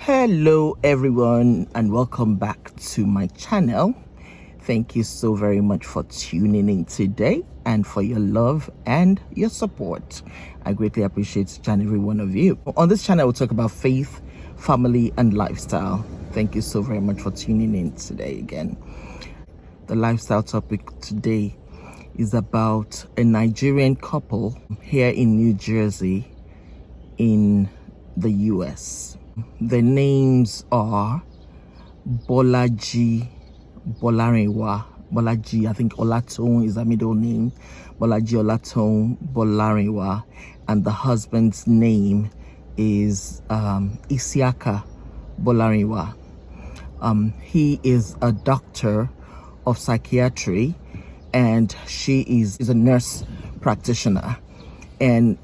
Hello everyone and welcome back to my channel. Thank you so very much for tuning in today and for your love and your support. I greatly appreciate each and every one of you. On this channel we'll talk about faith, family and lifestyle. Thank you so very much for tuning in today again. The lifestyle topic today is about a Nigerian couple here in New Jersey in the US. The names are Bolaji Bolarinwa. Bolaji, I think Olatoun is a middle name. Bolaji Olatoun Bolarinwa. And the husband's name is Isiaka Bolarinwa. He is a doctor of psychiatry and she is a nurse practitioner. And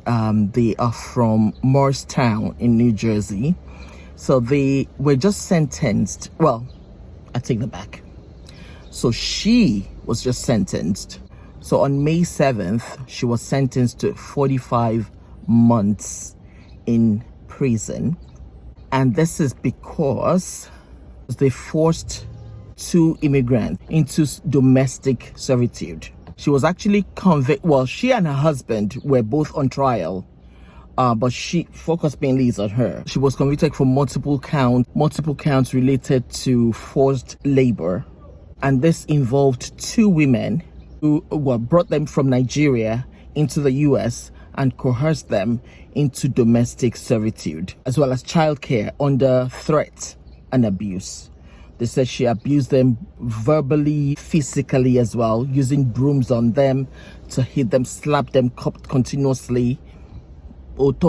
they are from Moorestown in New Jersey. So they were just sentenced. Well, I take that back. So she was just sentenced. So on May 7th, she was sentenced to 45 months in prison. And this is because they forced two immigrants into domestic servitude. She was actually convicted. Well, she and her husband were both on trial. But she focused mainly is on her. She was convicted for multiple counts related to forced labor. And this involved two women who brought them from Nigeria into the US and coerced them into domestic servitude, as well as childcare under threat and abuse. They said she abused them verbally, physically as well, using brooms on them to hit them, slap them continuously. But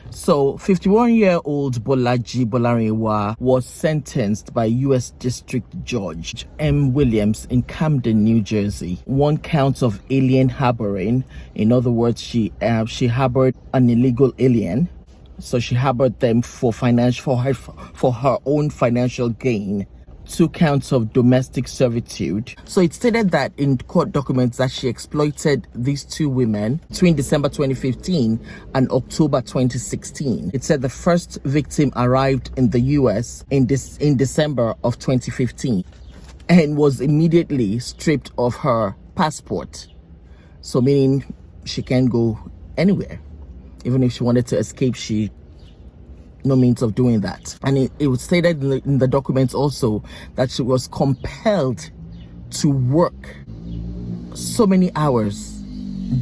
so 51-year-old Bolaji Bolarinwa was sentenced by U.S. District Judge M. Williams in Camden, New Jersey. One count of alien harboring. In other words, she harbored an illegal alien. So she harbored them for her own financial gain. 2 counts of domestic servitude. So it stated that in court documents that she exploited these two women between December 2015 and October 2016. It said the first victim arrived in the US in December of 2015 and was immediately stripped of her passport. So meaning she can't go anywhere. Even if she wanted to escape, she no means of doing that. And it was stated in the documents also that she was compelled to work so many hours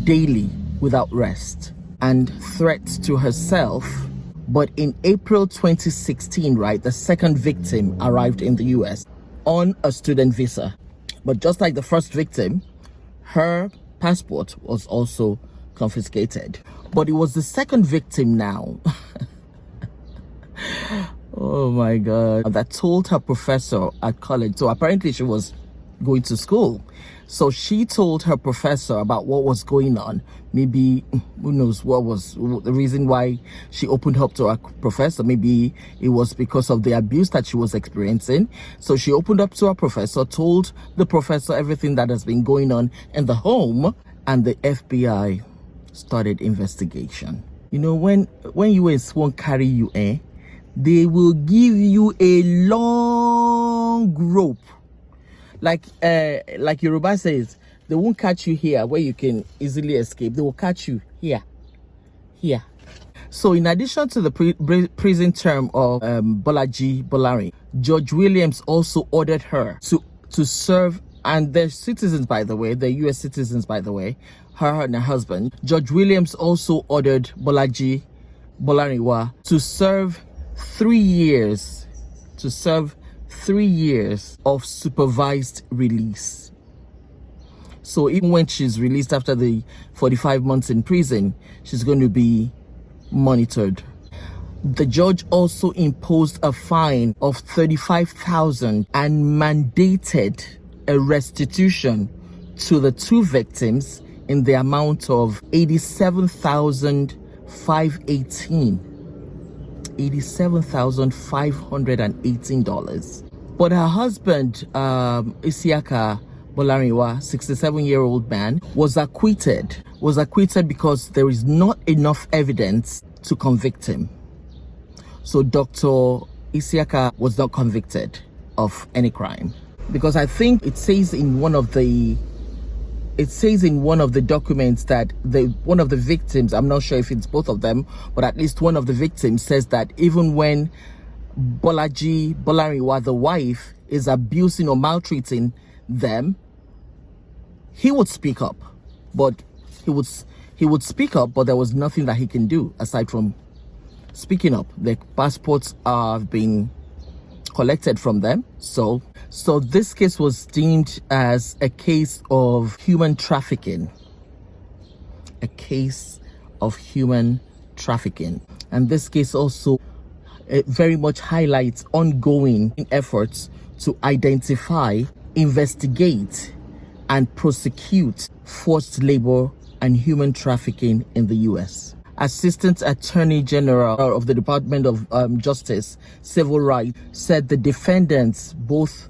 daily without rest, and threats to herself. But in April 2016, right, the second victim arrived in the US on a student visa. But just like the first victim, her passport was also confiscated. But it was the second victim now oh my God, that told her professor at college. So apparently she was going to school, so she told her professor about what was going on. Maybe who knows what was the reason why she opened up to her professor. Maybe it was because of the abuse that she was experiencing. So she opened up to her professor, told the professor everything that has been going on in the home, and the FBI started investigation. You know, when you in swan carry you, they will give you a long rope. Like Yoruba says, they won't catch you here where you can easily escape. They will catch you here. So in addition to the prison term of Bolaji Bolarinwa, Judge Williams also ordered her to serve, and they're citizens, by the way, they're US citizens, by the way, her and her husband. Judge Williams also ordered Bolaji Bolarinwa to serve 3 years of supervised release. So even when she's released after the 45 months in prison, she's going to be monitored. The judge also imposed a fine of $35,000 and mandated a restitution to the two victims in the amount of $87,518. But her husband, Isiaka Bolarinwa, 67-year-old man, was acquitted because there is not enough evidence to convict him. So Dr. Isiaka was not convicted of any crime, because I think it says in one of the documents that one of the victims, I'm not sure if it's both of them, but at least one of the victims says that even when Bolaji Bolarinwa, the wife, is abusing or maltreating them, he would speak up. But he would speak up, but there was nothing that he can do aside from speaking up. Their passports have been collected from them. So this case was deemed as a case of human trafficking. A case of human trafficking. And this case also very much highlights ongoing efforts to identify, investigate, and prosecute forced labor and human trafficking in the U.S. Assistant Attorney General of the Department of Justice, Civil Rights, said the defendants, both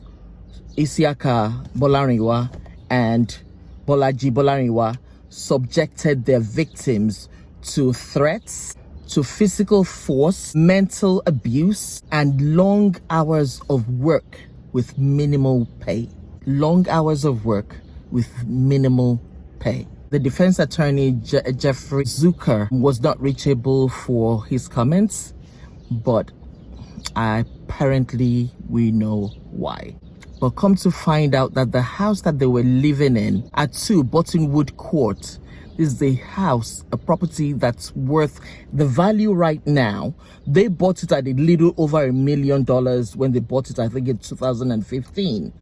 Isiaka Bolarinwa and Bolaji Bolarinwa, subjected their victims to threats, to physical force, mental abuse, and long hours of work with minimal pay. Long hours of work with minimal pay. The defense attorney, Jeffrey Zucker, was not reachable for his comments, but apparently we know why. But come to find out that the house that they were living in at 2 Buttonwood Court is the house, a property that's worth the value right now. They bought it at a little over $1 million when they bought it, I think, in 2015.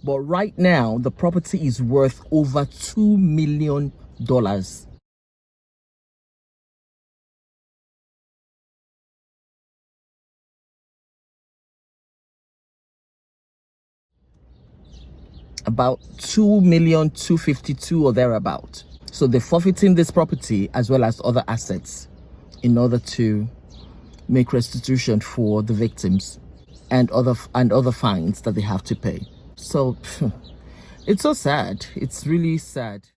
But right now, the property is worth over $2 million. About $2,252,000 or thereabout. So they're forfeiting this property as well as other assets in order to make restitution for the victims and other fines that they have to pay. So it's so sad. It's really sad.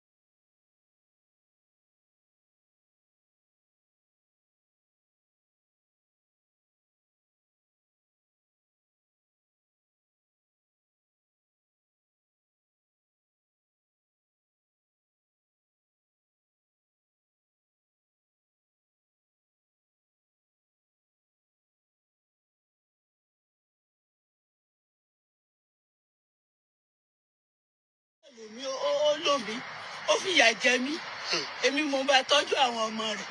Mi ó lò mí, ó fìyà jẹ mí, èmi mo bá tọ́jú àwọn ọmọ rẹ̀.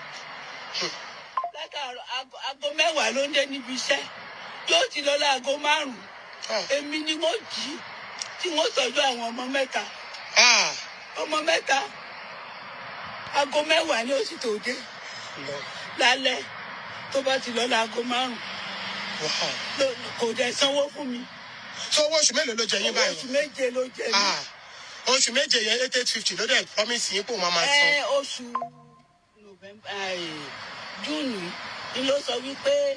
Látàárọ̀ aago 10 ló ń dé níbi iṣẹ́, yóò ti lọ láago 5. Èmi ni mo jí tí wọ́n tọ́jú àwọn ọmọ mẹ́ta. Ọmọ mẹ́ta, aago 10 ni ó sì tó dé. Lálẹ́ tó bá ti lọ láago 5. Kò dẹ̀ sanwó fún mi. So owó oṣù mélòó ló jẹ yín báyìí? Oṣù méje ló jẹ mí. Oṣù méje yẹn 8850 ló dẹ̀ promise yín pé òun máa san. Oṣù Júùnù ni ló sọ wípé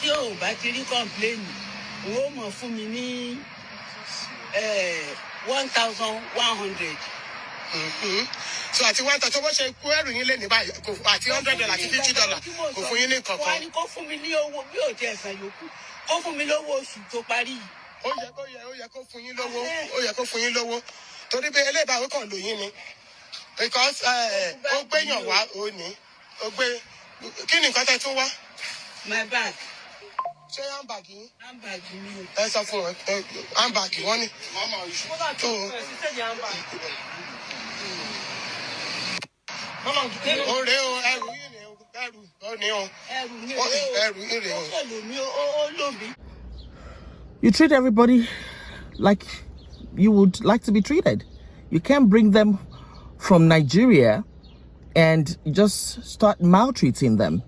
tí òun bá ti rí kọ́ńpléènì òun ó mọ̀ fún mi ní 1,100. So àti 1,000 tó bó ṣe kú ẹrù yín lé ní báyìí àti $100 àti $50 kò fún yín ní nǹkan kan. Wọ́n á ní kó fún mi ní owó bí ò tiẹ̀ san yòókù, kó fún mi lówó oṣù tó parí yìí. Ó yẹ kó fún yín lówó. Ó yẹ kó fún yín lówó. Torí pé eléyìí kàn lò yín ni. Because ó gbéyàn wá ó ní. Ó gbé kí ni nǹkan tẹ́ tún wá? My bag. Ṣé handbag yín? Handbag mi o. Ẹ sọ fún wọn handbag wọ́n ní. Ó rèé o, ẹrù yín rèé o, ẹrù ó ní o. Ẹrù yín rèé o. Ó lò mí, ó lò mí. You treat everybody like you would like to be treated. You can't bring them from Nigeria and just start maltreating them.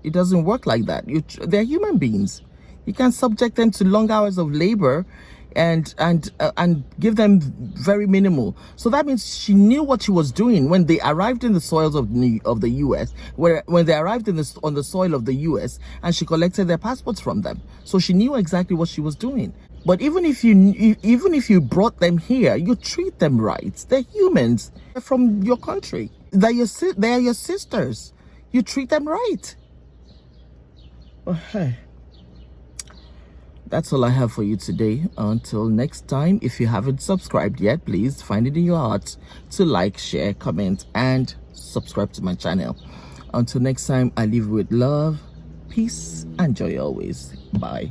It doesn't work like that. They're human beings. You can't subject them to long hours of labor and give them very minimal. So that means she knew what she was doing when they arrived in the soils of the US, when they arrived on the soil of the US, and she collected their passports from them. So she knew exactly what she was doing. But even if you brought them here, you treat them right. They're humans. They're from your country. They are your sisters. You treat them right. Oh, hey. That's all I have for you today. Until next time, if you haven't subscribed yet, please find it in your heart to like, share, comment, and subscribe to my channel. Until next time, I leave you with love, peace, and joy always. Bye.